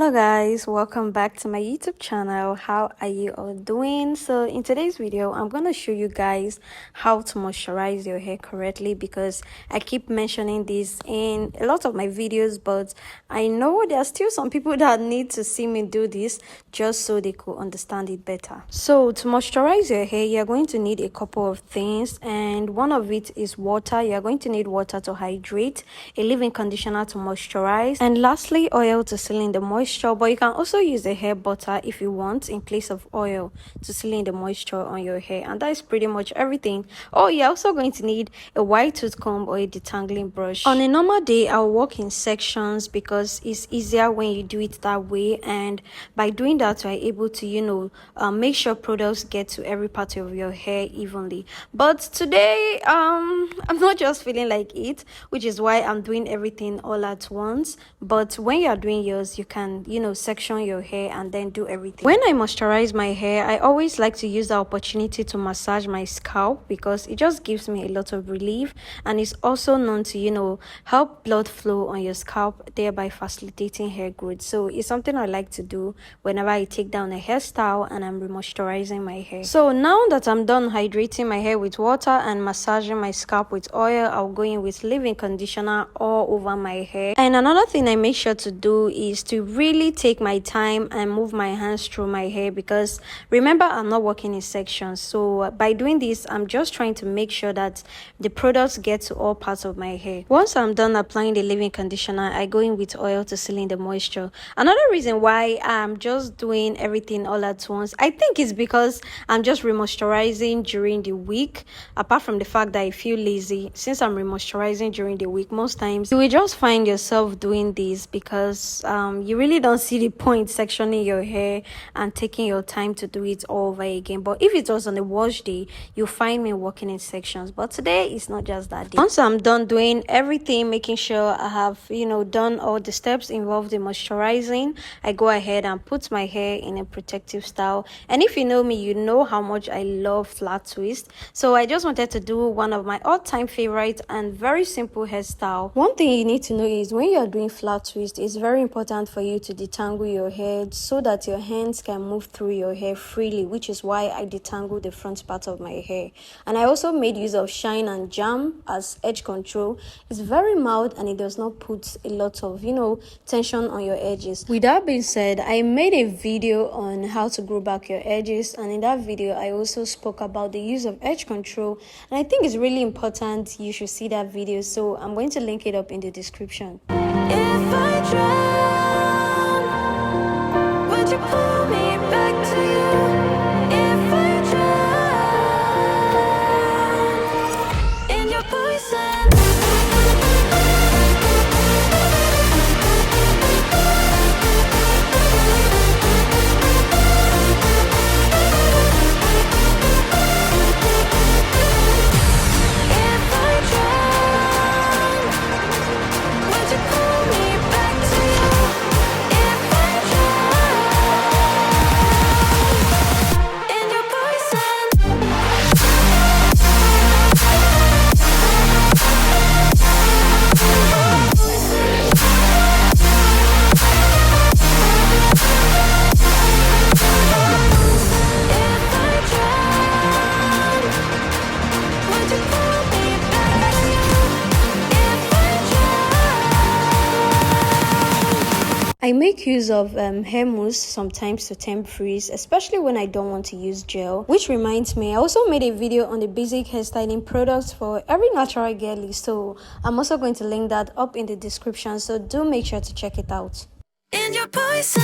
Hello guys, welcome back to my YouTube channel. How are you all doing? So in today's video I'm going to show you guys how to moisturize your hair correctly, because I keep mentioning this in a lot of my videos, but I know there are still some people that need to see me do this just so they could understand it better. So to moisturize your hair, you're going to need a couple of things, and one of it is water. You're going to need water to hydrate, a leave-in conditioner to moisturize, and lastly oil to seal in the moisture. But you can also use a hair butter if you want in place of oil to seal in the moisture on your hair, and that is pretty much everything. Oh, you're also going to need a white tooth comb or a detangling brush. On a normal day I'll work in sections because it's easier when you do it that way, and by doing that you're able to make sure products get to every part of your hair evenly. But today I'm not just feeling like it, which is why I'm doing everything all at once. But when you're doing yours, you can section your hair and then do everything. When I moisturize my hair, I always like to use the opportunity to massage my scalp, because it just gives me a lot of relief, and it's also known to help blood flow on your scalp, thereby facilitating hair growth. So it's something I like to do whenever I take down a hairstyle and I'm remoisturizing my hair. So now that I'm done hydrating my hair with water and massaging my scalp with oil, I'll go in with leave-in conditioner all over my hair. And another thing I make sure to do is to really take my time and move my hands through my hair, because remember, I'm not working in sections. So by doing this, I'm just trying to make sure that the products get to all parts of my hair. Once I'm done applying the leave-in conditioner, I go in with oil to seal in the moisture. Another reason why I'm just doing everything all at once, I think it's because I'm just remoisturizing during the week. Apart from the fact that I feel lazy, since I'm remoisturizing during the week, most times you will just find yourself doing this because you really don't see the point sectioning your hair and taking your time to do it all over again. But if it was on a wash day, you'll find me working in sections. But today it's not just that day. Once I'm done doing everything, making sure I have done all the steps involved in moisturizing, I go ahead and put my hair in a protective style. And if you know me, you know how much I love flat twist. So I just wanted to do one of my all-time favorite and very simple hairstyle. One thing you need to know is when you're doing flat twist, it's very important for you to detangle your hair so that your hands can move through your hair freely, which is why I detangle the front part of my hair. And I also made use of shine and jam as edge control. It's very mild and it does not put a lot of tension on your edges. With that being said, I made a video on how to grow back your edges, and in that video I also spoke about the use of edge control, and I think it's really important you should see that video, so I'm going to link it up in the description. If I drown, would you pull me back to you? If I drown in your poison. I make use of hair mousse sometimes to temp freeze, especially when I don't want to use gel. Which reminds me, I also made a video on the basic hairstyling products for every natural girly, so I'm also going to link that up in the description, so do make sure to check it out. In your poison.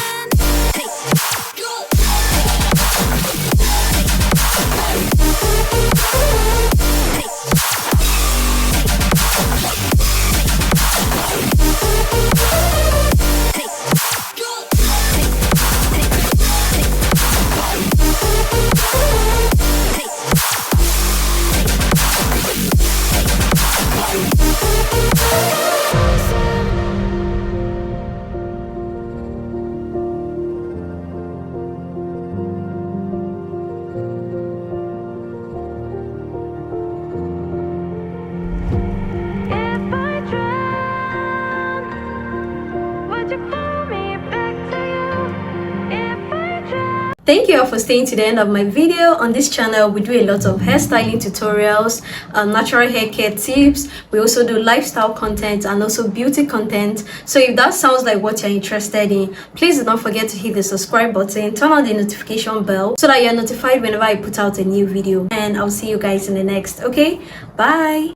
Would you pull me back to you? Thank you all for staying to the end of my video. On this channel, we do a lot of hairstyling tutorials, natural hair care tips. We also do lifestyle content and also beauty content. So if that sounds like what you're interested in, please do not forget to hit the subscribe button, turn on the notification bell so that you're notified whenever I put out a new video. And I'll see you guys in the next. Okay, bye.